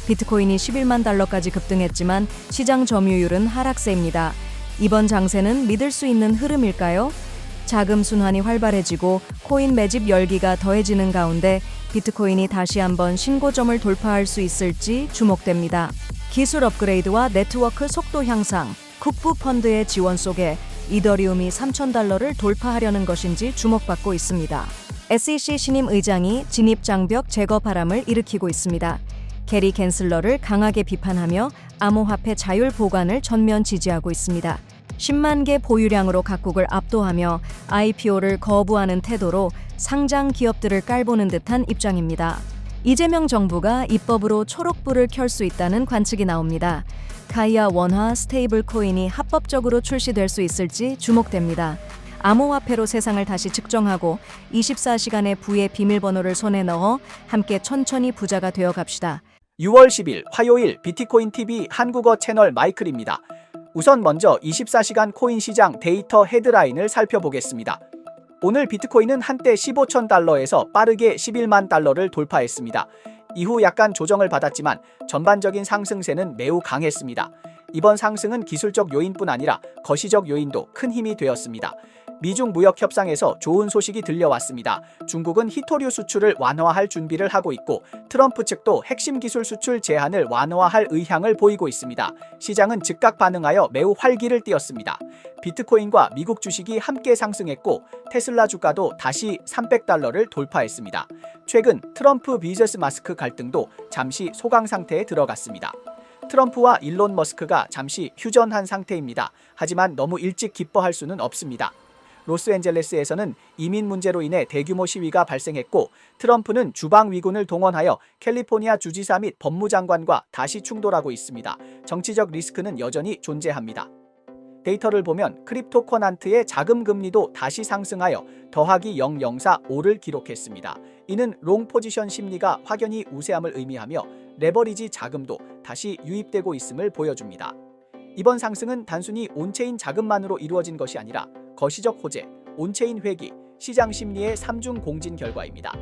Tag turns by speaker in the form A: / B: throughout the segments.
A: 비트코인이 11만 달러까지 급등했지만 시장 점유율은 하락세입니다. 이번 장세는 믿을 수 있는 흐름일까요? 자금 순환이 활발해지고 코인 매집 열기가 더해지는 가운데 비트코인이 다시 한번 신고점을 돌파할 수 있을지 주목됩니다. 기술 업그레이드와 네트워크 속도 향상, 국부 펀드의 지원 속에 이더리움이 3,000달러를 돌파하려는 것인지 주목받고 있습니다. SEC 신임 의장이 진입 장벽 제거 바람을 일으키고 있습니다. 게리 갠슬러를 강하게 비판하며 암호화폐 자율 보관을 전면 지지하고 있습니다. 10만 개 보유량으로 각국을 압도하며 IPO를 거부하는 태도로 상장 기업들을 깔보는 듯한 입장입니다. 이재명 정부가 입법으로 초록불을 켤 수 있다는 관측이 나옵니다. 가이아 원화 스테이블 코인이 합법적으로 출시될 수 있을지 주목됩니다. 암호화폐로 세상을 다시 측정하고 24시간의 부의 비밀번호를 손에 넣어 함께 천천히 부자가 되어 갑시다.
B: 6월 10일 화요일 비트코인 TV 한국어 채널 마이클입니다. 우선 먼저 24시간 코인 시장 데이터 헤드라인을 살펴보겠습니다. 오늘 비트코인은 한때 15,000달러에서 빠르게 11만 달러를 돌파했습니다. 이후 약간 조정을 받았지만 전반적인 상승세는 매우 강했습니다. 이번 상승은 기술적 요인뿐 아니라 거시적 요인도 큰 힘이 되었습니다. 미중 무역 협상에서 좋은 소식이 들려왔습니다. 중국은 히토류 수출을 완화할 준비를 하고 있고 트럼프 측도 핵심 기술 수출 제한을 완화할 의향을 보이고 있습니다. 시장은 즉각 반응하여 매우 활기를 띠었습니다. 비트코인과 미국 주식이 함께 상승했고 테슬라 주가도 다시 300달러를 돌파했습니다. 최근 트럼프 비즈니스 마스크 갈등도 잠시 소강 상태에 들어갔습니다. 트럼프와 일론 머스크가 잠시 휴전한 상태입니다. 하지만 너무 일찍 기뻐할 수는 없습니다. 로스앤젤레스에서는 이민 문제로 인해 대규모 시위가 발생했고 트럼프는 주방 위군을 동원하여 캘리포니아 주지사 및 법무장관과 다시 충돌하고 있습니다. 정치적 리스크는 여전히 존재합니다. 데이터를 보면 크립토 커넌트의 자금 금리도 다시 상승하여 더하기 0.045를 기록했습니다. 이는 롱 포지션 심리가 확연히 우세함을 의미하며 레버리지 자금도 다시 유입되고 있음을 보여줍니다. 이번 상승은 단순히 온체인 자금만으로 이루어진 것이 아니라 거시적 호재, 온체인 회귀, 시장 심리의 3중 공진 결과입니다.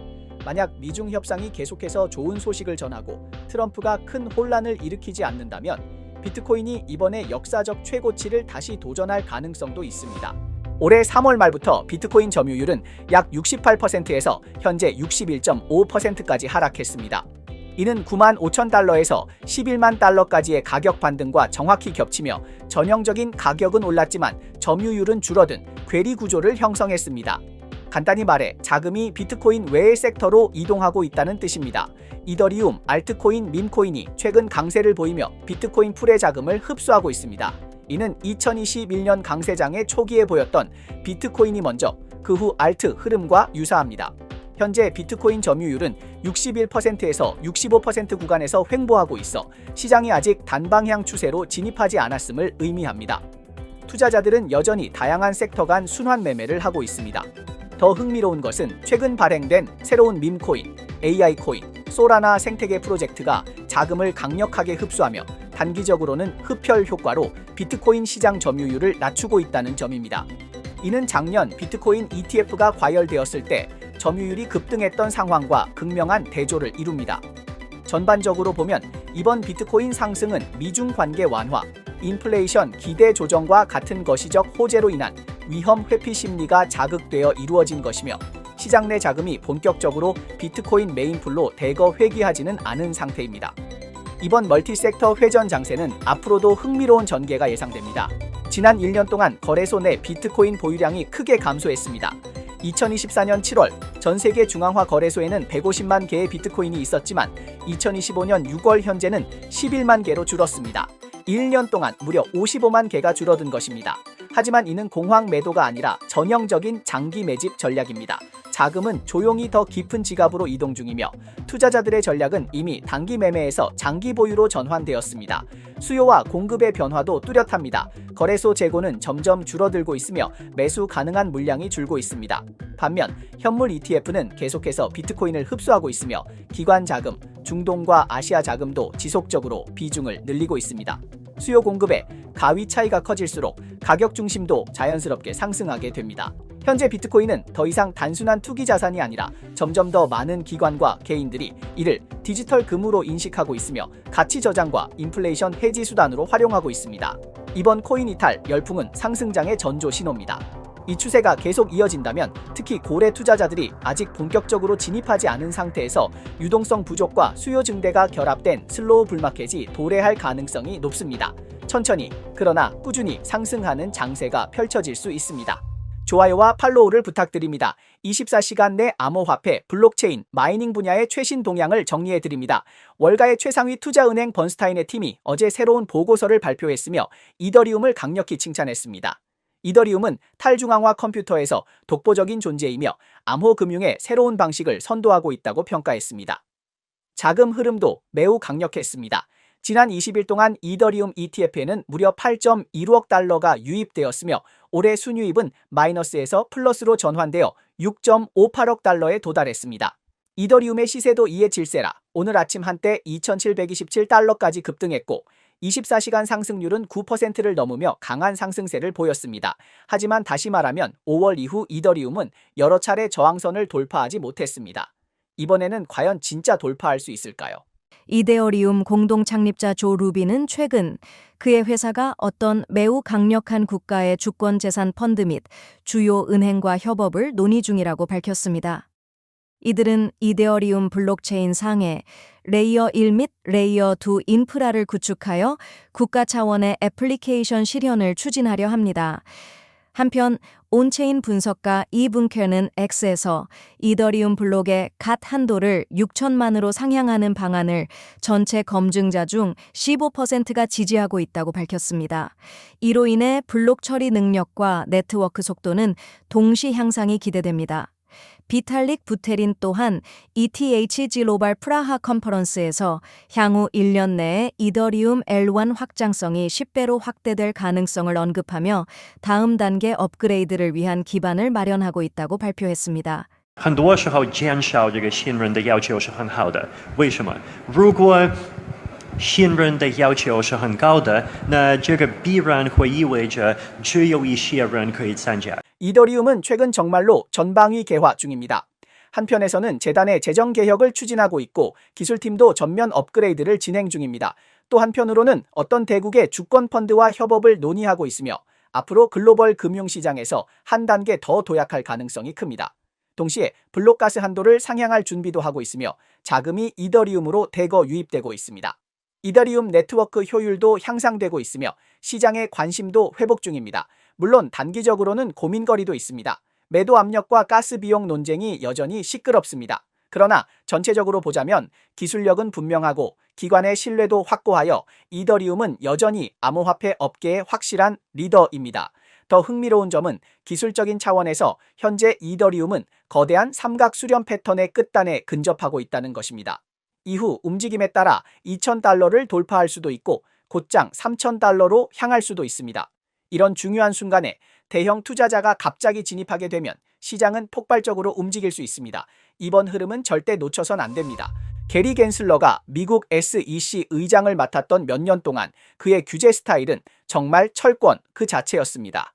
B: 만약 미중 협상이 계속해서 좋은 소식을 전하고 트럼프가 큰 혼란을 일으키지 않는다면 비트코인이 이번에 역사적 최고치를 다시 도전할 가능성도 있습니다. 올해 3월 말부터 비트코인 점유율은 약 68%에서 현재 61.5%까지 하락했습니다. 이는 95,000달러에서 11만 달러까지의 가격 반등과 정확히 겹치며 전형적인 가격은 올랐지만 점유율은 줄어든 괴리 구조를 형성했습니다. 간단히 말해 자금이 비트코인 외의 섹터로 이동하고 있다는 뜻입니다. 이더리움, 알트코인, 밈코인이 최근 강세를 보이며 비트코인 풀의 자금을 흡수하고 있습니다. 이는 2021년 강세장의 초기에 보였던 비트코인이 먼저 그 후 알트 흐름과 유사합니다. 현재 비트코인 점유율은 61%에서 65% 구간에서 횡보하고 있어 시장이 아직 단방향 추세로 진입하지 않았음을 의미합니다. 투자자들은 여전히 다양한 섹터 간 순환 매매를 하고 있습니다. 더 흥미로운 것은 최근 발행된 새로운 밈코인, AI 코인, 소라나 생태계 프로젝트가 자금을 강력하게 흡수하며 단기적으로는 흡혈 효과로 비트코인 시장 점유율을 낮추고 있다는 점입니다. 이는 작년 비트코인 ETF가 과열되었을 때 점유율이 급등했던 상황과 극명한 대조를 이룹니다. 전반적으로 보면 이번 비트코인 상승은 미중 관계 완화, 인플레이션 기대 조정과 같은 거시적 호재로 인한 위험 회피 심리가 자극되어 이루어진 것이며 시장 내 자금이 본격적으로 비트코인 메인풀로 대거 회귀하지는 않은 상태입니다. 이번 멀티섹터 회전 장세는 앞으로도 흥미로운 전개가 예상됩니다. 지난 1년 동안 거래소 내 비트코인 보유량이 크게 감소했습니다. 2024년 7월 전 세계 중앙화 거래소에는 150만 개의 비트코인이 있었지만 2025년 6월 현재는 11만 개로 줄었습니다. 1년 동안 무려 55만 개가 줄어든 것입니다. 하지만 이는 공황 매도가 아니라 전형적인 장기 매집 전략입니다. 자금은 조용히 더 깊은 지갑으로 이동 중이며 투자자들의 전략은 이미 단기 매매에서 장기 보유로 전환되었습니다. 수요와 공급의 변화도 뚜렷합니다. 거래소 재고는 점점 줄어들고 있으며 매수 가능한 물량이 줄고 있습니다. 반면 현물 ETF는 계속해서 비트코인을 흡수하고 있으며 기관 자금, 중동과 아시아 자금도 지속적으로 비중을 늘리고 있습니다. 수요 공급의 가위 차이가 커질수록 가격 중심도 자연스럽게 상승하게 됩니다. 현재 비트코인은 더 이상 단순한 투기 자산이 아니라 점점 더 많은 기관과 개인들이 이를 디지털 금으로 인식하고 있으며 가치 저장과 인플레이션 해지 수단으로 활용하고 있습니다. 이번 코인 이탈 열풍은 상승장의 전조 신호입니다. 이 추세가 계속 이어진다면 특히 고래 투자자들이 아직 본격적으로 진입하지 않은 상태에서 유동성 부족과 수요 증대가 결합된 슬로우 불마켓이 도래할 가능성이 높습니다. 천천히 그러나 꾸준히 상승하는 장세가 펼쳐질 수 있습니다. 좋아요와 팔로우를 부탁드립니다. 24시간 내 암호화폐, 블록체인, 마이닝 분야의 최신 동향을 정리해드립니다. 월가의 최상위 투자은행 번스타인의 팀이 어제 새로운 보고서를 발표했으며 이더리움을 강력히 칭찬했습니다. 이더리움은 탈중앙화 컴퓨터에서 독보적인 존재이며 암호금융의 새로운 방식을 선도하고 있다고 평가했습니다. 자금 흐름도 매우 강력했습니다. 지난 20일 동안 이더리움 ETF에는 무려 8.16억 달러가 유입되었으며 올해 순유입은 마이너스에서 플러스로 전환되어 6.58억 달러에 도달했습니다. 이더리움의 시세도 이에 질세라 오늘 아침 한때 2,727달러까지 급등했고 24시간 상승률은 9%를 넘으며 강한 상승세를 보였습니다. 하지만 다시 말하면 5월 이후 이더리움은 여러 차례 저항선을 돌파하지 못했습니다. 이번에는 과연 진짜 돌파할 수 있을까요?
A: 이데어리움 공동 창립자 조 루비는 최근 그의 회사가 어떤 매우 강력한 국가의 주권 재산 펀드 및 주요 은행과 협업을 논의 중이라고 밝혔습니다. 이들은 이데어리움 블록체인 상에 레이어 1 및 레이어 2 인프라를 구축하여 국가 차원의 애플리케이션 실현을 추진하려 합니다. 한편 온체인 분석가 이분케는 X에서 이더리움 블록의 갓 한도를 6천만으로 상향하는 방안을 전체 검증자 중 15%가 지지하고 있다고 밝혔습니다. 이로 인해 블록 처리 능력과 네트워크 속도는 동시 향상이 기대됩니다. 비탈릭 부테린 또한 ETH 글로벌 프라하 컨퍼런스에서 향후 1년 내에 이더리움 L1 확장성이 10배로 확대될 가능성을 언급하며 다음 단계 업그레이드를 위한 기반을 마련하고 있다고 발표했습니다.
C: 很多时候减少这个信任的要求是很好的。为什么？如果信任的要求是很高的，那这个必然会意味着只有一些人可以参加。
B: 이더리움은 최근 정말로 전방위 개화 중입니다. 한편에서는 재단의 재정 개혁을 추진하고 있고 기술팀도 전면 업그레이드를 진행 중입니다. 또 한편으로는 어떤 대국의 주권 펀드와 협업을 논의하고 있으며 앞으로 글로벌 금융시장에서 한 단계 더 도약할 가능성이 큽니다. 동시에 블록가스 한도를 상향할 준비도 하고 있으며 자금이 이더리움으로 대거 유입되고 있습니다. 이더리움 네트워크 효율도 향상되고 있으며 시장의 관심도 회복 중입니다. 물론 단기적으로는 고민거리도 있습니다. 매도 압력과 가스 비용 논쟁이 여전히 시끄럽습니다. 그러나 전체적으로 보자면 기술력은 분명하고 기관의 신뢰도 확고하여 이더리움은 여전히 암호화폐 업계의 확실한 리더입니다. 더 흥미로운 점은 기술적인 차원에서 현재 이더리움은 거대한 삼각 수렴 패턴의 끝단에 근접하고 있다는 것입니다. 이후 움직임에 따라 2,000달러를 돌파할 수도 있고 곧장 3,000달러로 향할 수도 있습니다. 이런 중요한 순간에 대형 투자자가 갑자기 진입하게 되면 시장은 폭발적으로 움직일 수 있습니다. 이번 흐름은 절대 놓쳐선 안 됩니다. 게리 겐슬러가 미국 SEC 의장을 맡았던 몇 년 동안 그의 규제 스타일은 정말 철권 그 자체였습니다.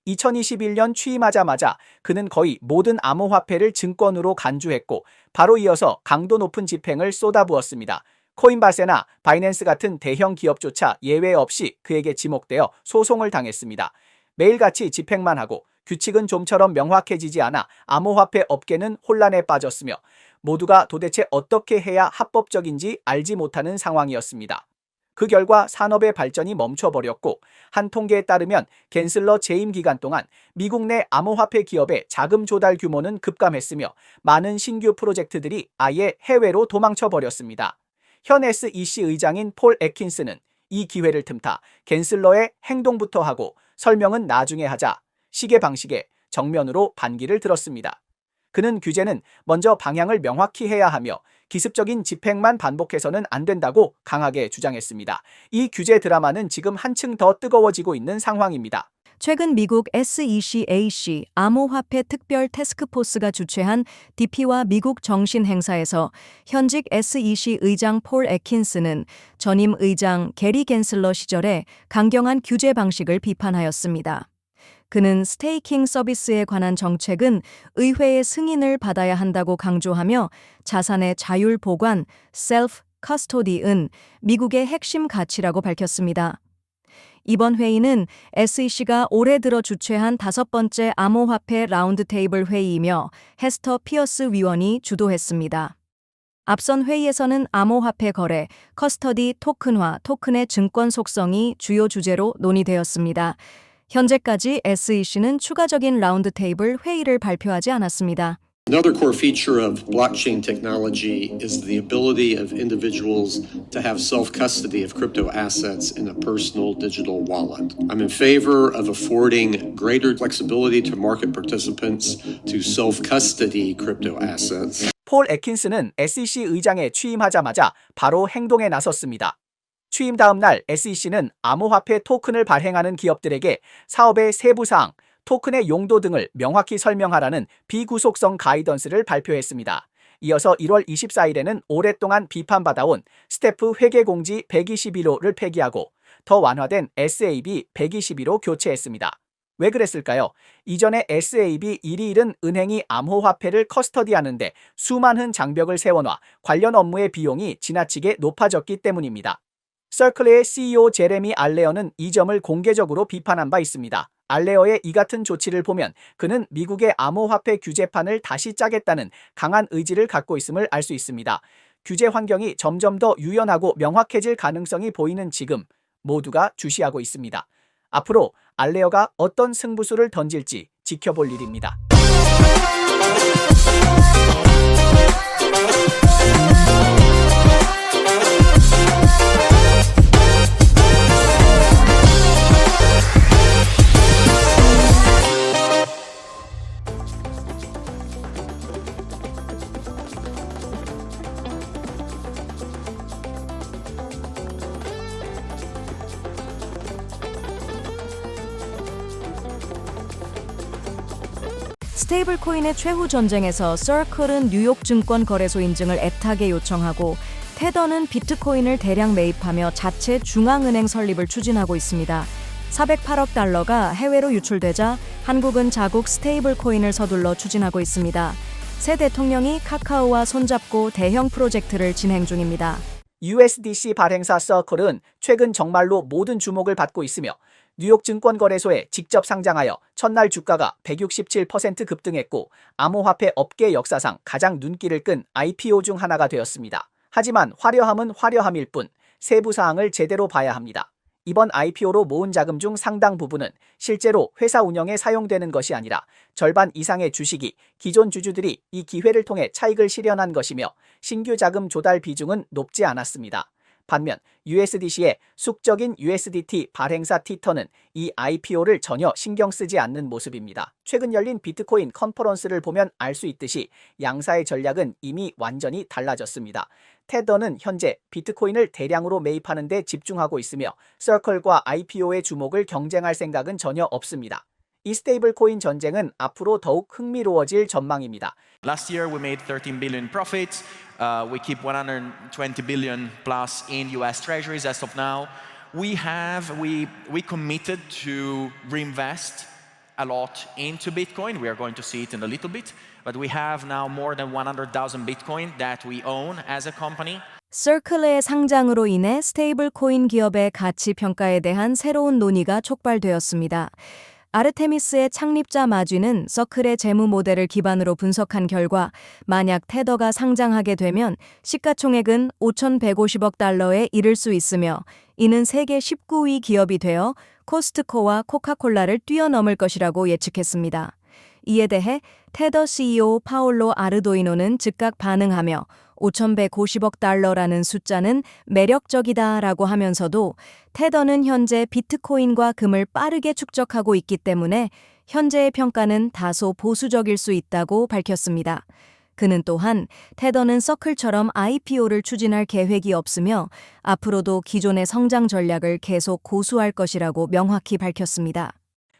B: 2021년 취임하자마자 그는 거의 모든 암호화폐를 증권으로 간주했고 바로 이어서 강도 높은 집행을 쏟아부었습니다. 코인바세나 바이낸스 같은 대형 기업조차 예외 없이 그에게 지목되어 소송을 당했습니다. 매일같이 집행만 하고 규칙은 좀처럼 명확해지지 않아 암호화폐 업계는 혼란에 빠졌으며 모두가 도대체 어떻게 해야 합법적인지 알지 못하는 상황이었습니다. 그 결과 산업의 발전이 멈춰버렸고 한 통계에 따르면 겐슬러 재임 기간 동안 미국 내 암호화폐 기업의 자금 조달 규모는 급감했으며 많은 신규 프로젝트들이 아예 해외로 도망쳐버렸습니다. 현 SEC 의장인 폴 애킨스는 이 기회를 틈타 겐슬러의 행동부터 하고 설명은 나중에 하자 시계 방식에 정면으로 반기를 들었습니다. 그는 규제는 먼저 방향을 명확히 해야 하며 기습적인 집행만 반복해서는 안 된다고 강하게 주장했습니다. 이 규제 드라마는 지금 한층 더 뜨거워지고 있는 상황입니다.
A: 최근 미국 SEC 암호화폐 특별 태스크포스가 주최한 DP와 미국 정신 행사에서 현직 SEC 의장 폴 애킨스는 전임 의장 게리 겐슬러 시절에 강경한 규제 방식을 비판하였습니다. 그는 스테이킹 서비스에 관한 정책은 의회의 승인을 받아야 한다고 강조하며 자산의 자율 보관, self custody은 미국의 핵심 가치라고 밝혔습니다. 이번 회의는 SEC가 올해 들어 주최한 5번째 암호화폐 라운드테이블 회의이며 헤스터 피어스 위원이 주도했습니다. 앞선 회의에서는 암호화폐 거래, 커스터디 토큰화, 토큰의 증권 속성이 주요 주제로 논의되었습니다. 현재까지 SEC는 추가적인 라운드테이블 회의를 발표하지 않았습니다.
D: Another core feature of blockchain technology is the ability of individuals to have self-custody of crypto assets in a personal digital wallet. I'm in favor of affording greater flexibility to market participants to self-custody crypto assets.
B: 폴 애킨스는 SEC 의장에 취임하자마자 바로 행동에 나섰습니다. 취임 다음 날 SEC는 암호화폐 토큰을 발행하는 기업들에게 사업의 세부 사항, 토큰의 용도 등을 명확히 설명하라는 비구속성 가이던스를 발표했습니다. 이어서 1월 24일에는 오랫동안 비판받아온 스태프 회계공지 121호를 폐기하고 더 완화된 SAB 121호 교체했습니다. 왜 그랬을까요? 이전에 SAB 121은 은행이 암호화폐를 커스터디하는데 수많은 장벽을 세워놔 관련 업무의 비용이 지나치게 높아졌기 때문입니다. 서클의 CEO 제레미 알레어는 이 점을 공개적으로 비판한 바 있습니다. 알레어의 이 같은 조치를 보면 그는 미국의 암호화폐 규제판을 다시 짜겠다는 강한 의지를 갖고 있음을 알 수 있습니다. 규제 환경이 점점 더 유연하고 명확해질 가능성이 보이는 지금 모두가 주시하고 있습니다. 앞으로 알레어가 어떤 승부수를 던질지 지켜볼 일입니다.
A: 스테이블 코인의 최후 전쟁에서 서클은 뉴욕 증권 거래소 인증을 애타게 요청하고 테더는 비트코인을 대량 매입하며 자체 중앙은행 설립을 추진하고 있습니다. 408억 달러가 해외로 유출되자 한국은 자국 스테이블 코인을 서둘러 추진하고 있습니다. 새 대통령이 카카오와 손잡고 대형 프로젝트를 진행 중입니다.
B: USDC 발행사 서클은 최근 정말로 모든 주목을 받고 있으며 뉴욕 증권거래소에 직접 상장하여 첫날 주가가 167% 급등했고 암호화폐 업계 역사상 가장 눈길을 끈 IPO 중 하나가 되었습니다. 하지만 화려함은 화려함일 뿐 세부 사항을 제대로 봐야 합니다. 이번 IPO로 모은 자금 중 상당 부분은 실제로 회사 운영에 사용되는 것이 아니라 절반 이상의 주식이 기존 주주들이 이 기회를 통해 차익을 실현한 것이며 신규 자금 조달 비중은 높지 않았습니다. 반면 USDC의 숙적인 USDT 발행사 티터는 이 IPO를 전혀 신경 쓰지 않는 모습입니다. 최근 열린 비트코인 컨퍼런스를 보면 알 수 있듯이 양사의 전략은 이미 완전히 달라졌습니다. 테더는 현재 비트코인을 대량으로 매입하는 데 집중하고 있으며 서클과 IPO의 주목을 경쟁할 생각은 전혀 없습니다. 이 스테이블 코인 전쟁은 앞으로 더욱 흥미로워질 전망입니다.
E: Last year we made 13 billion profits. We keep 120 billion plus in US treasuries as of now. We committed to reinvest a lot into Bitcoin. We are going to see it in a little bit, but we have now more than 100,000 Bitcoin that we own as a company.
A: 서클의 상장으로 인해 스테이블 코인 기업의 가치 평가에 대한 새로운 논의가 촉발되었습니다. 아르테미스의 창립자 마쥐는 서클의 재무 모델을 기반으로 분석한 결과 만약 테더가 상장하게 되면 시가총액은 5,150억 달러에 이를 수 있으며 이는 세계 19위 기업이 되어 코스트코와 코카콜라를 뛰어넘을 것이라고 예측했습니다. 이에 대해 테더 CEO 파올로 아르도이노는 즉각 반응하며 5,150억 달러라는 숫자는 매력적이다라고 하면서도 테더는 현재 비트코인과 금을 빠르게 축적하고 있기 때문에 현재의 평가는 다소 보수적일 수 있다고 밝혔습니다. 그는 또한 테더는 서클처럼 IPO를 추진할 계획이 없으며 앞으로도 기존의 성장 전략을 계속 고수할 것이라고 명확히 밝혔습니다.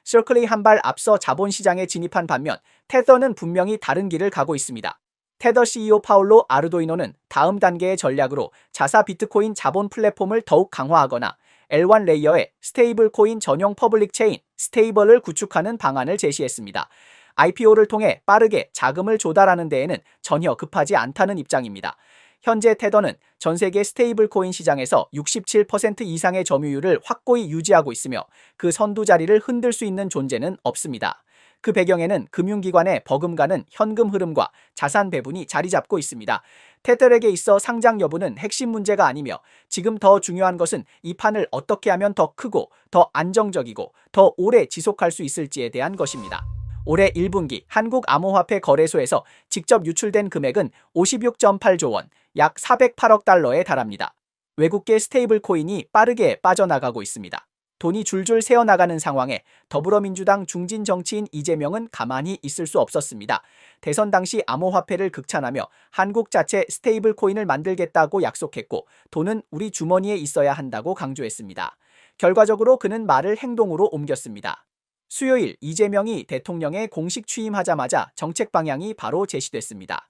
B: 서클이 한 발 앞서 자본시장에 진입한 반면 테더는 분명히 다른 길을 가고 있습니다. 테더 CEO 파올로 아르도이노는 다음 단계의 전략으로 자사 비트코인 자본 플랫폼을 더욱 강화하거나 L1 레이어의 스테이블 코인 전용 퍼블릭 체인 스테이블을 구축하는 방안을 제시했습니다. IPO를 통해 빠르게 자금을 조달하는 데에는 전혀 급하지 않다는 입장입니다. 현재 테더는 전 세계 스테이블 코인 시장에서 67% 이상의 점유율을 확고히 유지하고 있으며 그 선두 자리를 흔들 수 있는 존재는 없습니다. 그 배경에는 금융기관의 버금가는 현금 흐름과 자산 배분이 자리 잡고 있습니다. 테더에게 있어 상장 여부는 핵심 문제가 아니며 지금 더 중요한 것은 이 판을 어떻게 하면 더 크고 더 안정적이고 더 오래 지속할 수 있을지에 대한 것입니다. 올해 1분기 한국 암호화폐 거래소에서 직접 유출된 금액은 56.8조 원, 약 408억 달러에 달합니다. 외국계 스테이블 코인이 빠르게 빠져나가고 있습니다. 돈이 줄줄 새어나가는 상황에 더불어민주당 중진 정치인 이재명은 가만히 있을 수 없었습니다. 대선 당시 암호화폐를 극찬하며 한국 자체 스테이블 코인을 만들겠다고 약속했고 돈은 우리 주머니에 있어야 한다고 강조했습니다. 결과적으로 그는 말을 행동으로 옮겼습니다. 수요일 이재명이 대통령에 공식 취임하자마자 정책 방향이 바로 제시됐습니다.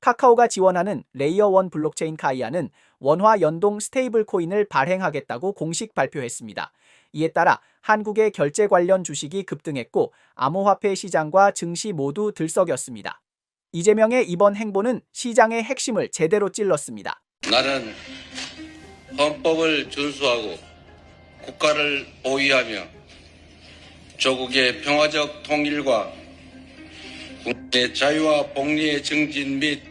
B: 카카오가 지원하는 레이어 1 블록체인 카이아는 원화 연동 스테이블 코인을 발행하겠다고 공식 발표했습니다. 이에 따라 한국의 결제 관련 주식이 급등했고 암호화폐 시장과 증시 모두 들썩였습니다. 이재명의 이번 행보는 시장의 핵심을 제대로 찔렀습니다.
F: 나는 헌법을 준수하고 국가를 보위하며 조국의 평화적 통일과 국민의 자유와 복리의 증진 및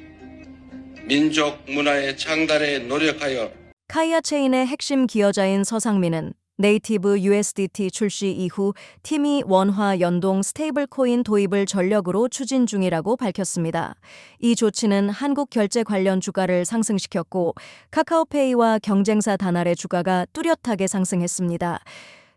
F: 민족 문화의 창달에 노력하여
A: 카이아 체인의 핵심 기여자인 서상민은 네이티브 USDT 출시 이후 팀이 원화 연동 스테이블 코인 도입을 전력으로 추진 중이라고 밝혔습니다. 이 조치는 한국 결제 관련 주가를 상승시켰고 카카오페이와 경쟁사 다날의 주가가 뚜렷하게 상승했습니다.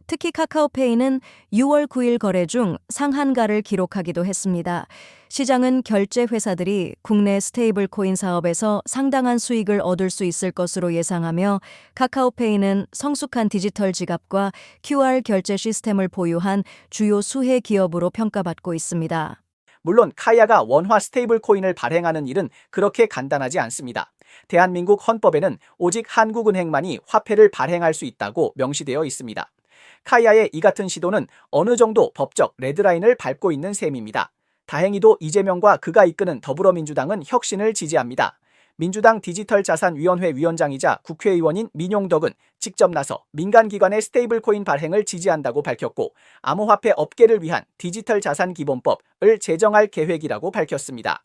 A: 특히 카카오페이는 6월 9일 거래 중 상한가를 기록하기도 했습니다. 시장은 결제 회사들이 국내 스테이블 코인 사업에서 상당한 수익을 얻을 수 있을 것으로 예상하며 카카오페이는 성숙한 디지털 지갑과 QR 결제 시스템을 보유한 주요 수혜 기업으로 평가받고 있습니다.
B: 물론 카이아가 원화 스테이블 코인을 발행하는 일은 그렇게 간단하지 않습니다. 대한민국 헌법에는 오직 한국은행만이 화폐를 발행할 수 있다고 명시되어 있습니다. 카이아의 이 같은 시도는 어느 정도 법적 레드라인을 밟고 있는 셈입니다. 다행히도 이재명과 그가 이끄는 더불어민주당은 혁신을 지지합니다. 민주당 디지털자산위원회 위원장이자 국회의원인 민용덕은 직접 나서 민간기관의 스테이블코인 발행을 지지한다고 밝혔고 암호화폐 업계를 위한 디지털자산기본법을 제정할 계획이라고 밝혔습니다.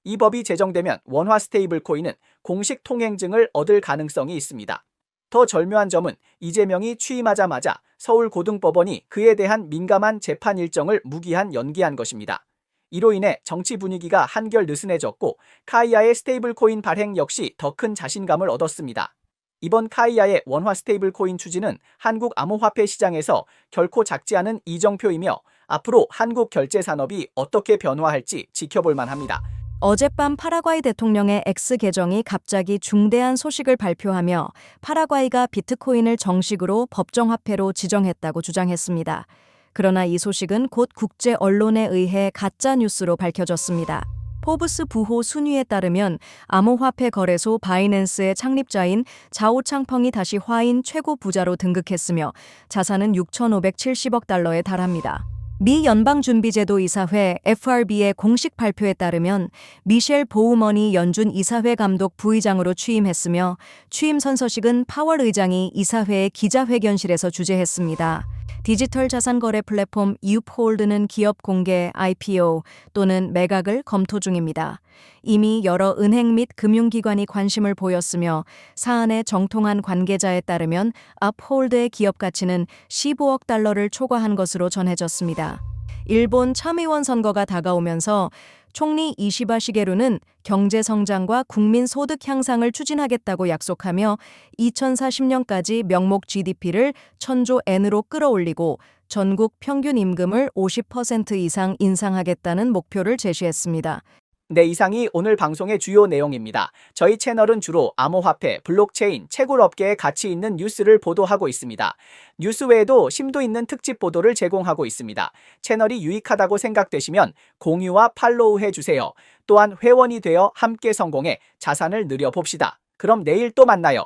B: 이 법이 제정되면 원화 스테이블코인은 공식 통행증을 얻을 가능성이 있습니다. 더 절묘한 점은 이재명이 취임하자마자 서울고등법원이 그에 대한 민감한 재판 일정을 무기한 연기한 것입니다. 이로 인해 정치 분위기가 한결 느슨해졌고 카이아의 스테이블코인 발행 역시 더 큰 자신감을 얻었습니다. 이번 카이아의 원화 스테이블코인 추진은 한국 암호화폐 시장에서 결코 작지 않은 이정표이며 앞으로 한국 결제 산업이 어떻게 변화할지 지켜볼 만합니다.
A: 어젯밤 파라과이 대통령의 X 계정이 갑자기 중대한 소식을 발표하며 파라과이가 비트코인을 정식으로 법정화폐로 지정했다고 주장했습니다. 그러나 이 소식은 곧 국제 언론에 의해 가짜 뉴스로 밝혀졌습니다. 포브스 부호 순위에 따르면 암호화폐 거래소 바이낸스의 창립자인 자오창펑이 다시 화인 최고 부자로 등극했으며 자산은 6,570억 달러에 달합니다. 미 연방준비제도 이사회 FRB의 공식 발표에 따르면 미셸 보우먼이 연준 이사회 감독 부의장으로 취임했으며 취임 선서식은 파월 의장이 이사회의 기자회견실에서 주재했습니다. 디지털 자산 거래 플랫폼 유폴드는 기업 공개 IPO 또는 매각을 검토 중입니다. 이미 여러 은행 및 금융기관이 관심을 보였으며 사안의 정통한 관계자에 따르면 업홀드의 기업 가치는 15억 달러를 초과한 것으로 전해졌습니다. 일본 참의원 선거가 다가오면서 총리 이시바 시게루는 경제 성장과 국민 소득 향상을 추진하겠다고 약속하며 2040년까지 명목 GDP를 1,000조 엔으로 끌어올리고 전국 평균 임금을 50% 이상 인상하겠다는 목표를 제시했습니다.
B: 네, 이상이 오늘 방송의 주요 내용입니다. 저희 채널은 주로 암호화폐, 블록체인, 채굴업계에 가치 있는 뉴스를 보도하고 있습니다. 뉴스 외에도 심도 있는 특집 보도를 제공하고 있습니다. 채널이 유익하다고 생각되시면 공유와 팔로우 해주세요. 또한 회원이 되어 함께 성공해 자산을 늘려봅시다. 그럼 내일 또 만나요.